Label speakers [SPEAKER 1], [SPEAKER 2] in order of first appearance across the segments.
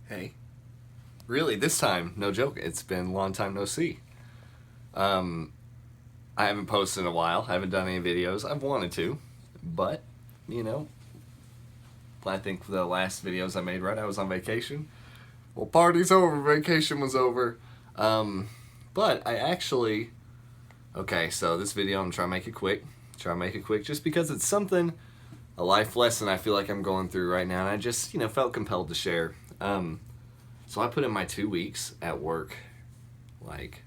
[SPEAKER 1] Hey, really, this time, no joke, it's been a long time no see. Um, I haven't posted in a while, I haven't done any videos. I've wanted to, but, you know, I think the last videos I made, right, I was on vacation. Well, party's over, vacation was over. But I actually, okay, so this video, I'm trying to make it quick. Just because it's something, a life lesson I feel like I'm going through right now, and I just, felt compelled to share. So I put in my 2 weeks at work, like,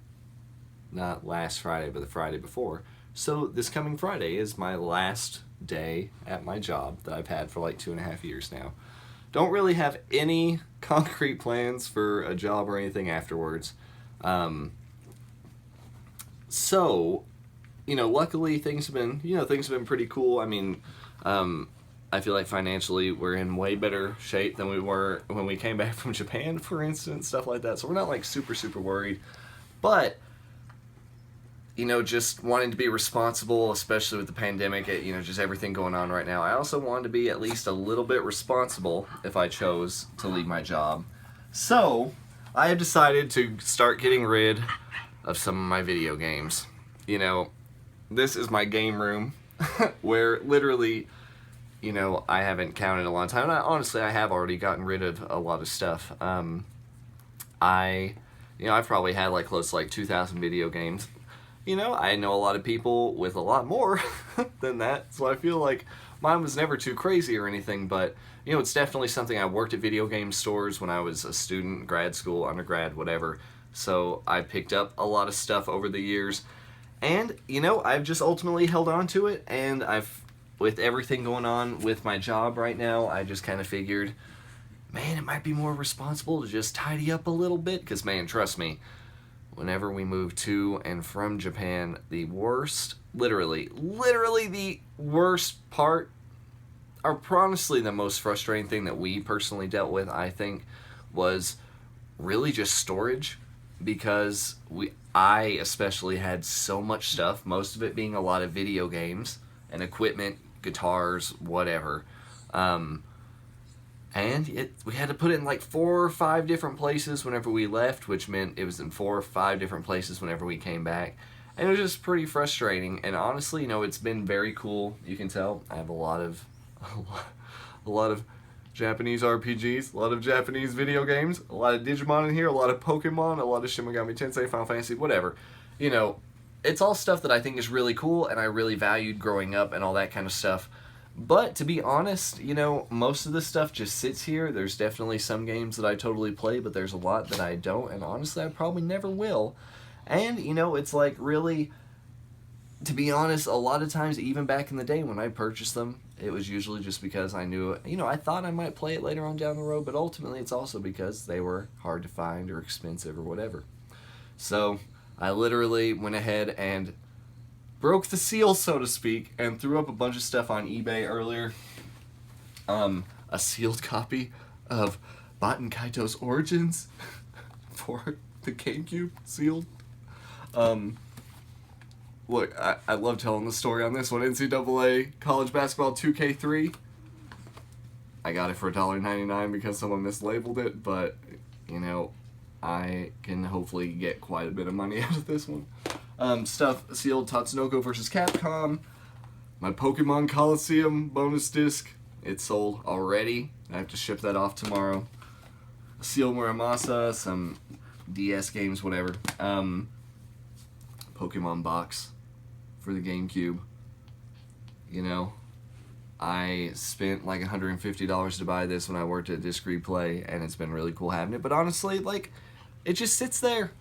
[SPEAKER 1] not last Friday, but the Friday before. So this coming Friday is my last day at my job that I've had for like 2.5 years now. Don't really have any concrete plans for a job or anything afterwards. So, luckily things have been pretty cool. I mean, I feel like financially we're in way better shape than we were when we came back from Japan, for instance, stuff like that. So we're not like super, super worried. But, just wanting to be responsible, especially with the pandemic, just everything going on right now. I also wanted to be at least a little bit responsible if I chose to leave my job. So I have decided to start getting rid of some of my video games. This is my game room where literally, I haven't counted in a long time. And honestly, I have already gotten rid of a lot of stuff. I've probably had like close to like 2,000 video games. I know a lot of people with a lot more than that, so I feel like mine was never too crazy or anything, but, it's definitely something. I worked at video game stores when I was a student, grad school, undergrad, whatever, so I picked up a lot of stuff over the years, and, I've just ultimately held on to it, and with everything going on with my job right now, I just kind of figured, man, it might be more responsible to just tidy up a little bit, because, man, trust me, whenever we moved to and from Japan, the worst, literally the worst part, or honestly the most frustrating thing that we personally dealt with, I think, was really just storage, because I especially had so much stuff, most of it being a lot of video games and equipment, guitars, whatever. And we had to put it in like 4 or 5 different places whenever we left, which meant it was in 4 or 5 different places whenever we came back. And it was just pretty frustrating. And honestly, it's been very cool. You can tell I have a lot of Japanese RPGs, a lot of Japanese video games, a lot of Digimon in here, a lot of Pokemon, a lot of Shin Megami Tensei, Final Fantasy, whatever. It's all stuff that I think is really cool and I really valued growing up and all that kind of stuff. But to be honest, most of this stuff just sits here. There's definitely some games that I totally play, but there's a lot that I don't, and honestly, I probably never will. And, it's like really, to be honest, a lot of times, even back in the day when I purchased them, it was usually just because I knew, I thought I might play it later on down the road, but ultimately it's also because they were hard to find or expensive or whatever. So, I literally went ahead and broke the seal, so to speak, and threw up a bunch of stuff on eBay earlier. A sealed copy of Baten Kaitos Origins for the GameCube, sealed. Look, I love telling the story on this one. NCAA College Basketball 2K3. I got it for $1.99 because someone mislabeled it, but, I can hopefully get quite a bit of money out of this one. Stuff sealed: Tatsunoko vs. Capcom, my Pokemon Coliseum bonus disc. It's sold already. I have to ship that off tomorrow. Sealed Muramasa, some DS games, whatever. Pokemon box for the GameCube. I spent like $150 to buy this when I worked at Disc Replay, and it's been really cool having it. But honestly, like, it just sits there.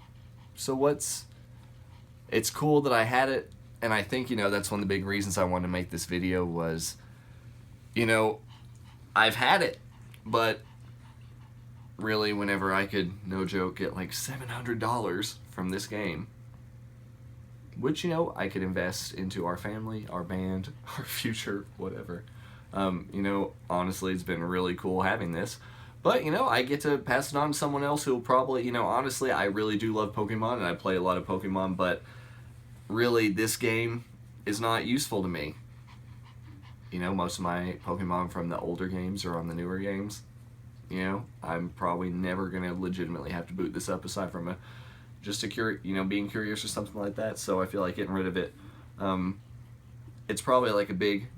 [SPEAKER 1] So it's cool that I had it, and I think, that's one of the big reasons I wanted to make this video was, I've had it, but really whenever I could, no joke, get like $700 from this game, which, I could invest into our family, our band, our future, whatever. Honestly, it's been really cool having this. But, I get to pass it on to someone else who will probably, honestly, I really do love Pokemon, and I play a lot of Pokemon, but really, this game is not useful to me. Most of my Pokemon from the older games are on the newer games. You know, I'm probably never going to legitimately have to boot this up aside from being curious or something like that. So I feel like getting rid of it, it's probably like a big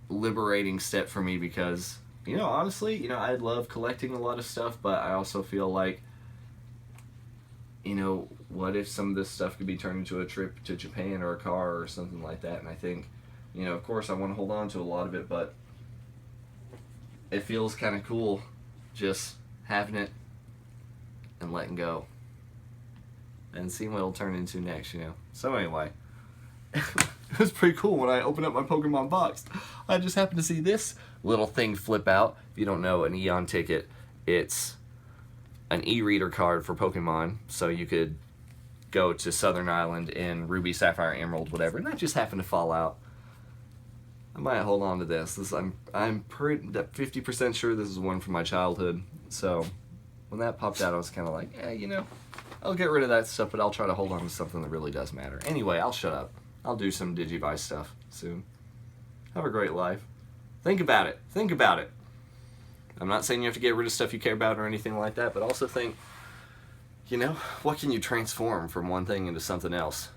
[SPEAKER 1] liberating step for me because, you know, honestly, you know, I love collecting a lot of stuff, but I also feel like, you know, what if some of this stuff could be turned into a trip to Japan or a car or something like that? And I think, you know, of course I want to hold on to a lot of it, but it feels kind of cool just having it and letting go and seeing what it'll turn into next, you know. So anyway, it was pretty cool when I opened up my Pokemon box. I just happened to see this little thing flip out. If you don't know, an Eon ticket, it's an e-reader card for Pokemon, so you could go to Southern Island in Ruby, Sapphire, Emerald, whatever, and that just happened to fall out. I might hold on to this. I'm pretty 50% sure this is one from my childhood. So when that popped out, I was kind of like, yeah, you know, I'll get rid of that stuff, but I'll try to hold on to something that really does matter. Anyway, I'll shut up. I'll do some Digivice stuff soon. Have a great life. Think about it. Think about it. I'm not saying you have to get rid of stuff you care about or anything like that, but also think, you know, what can you transform from one thing into something else?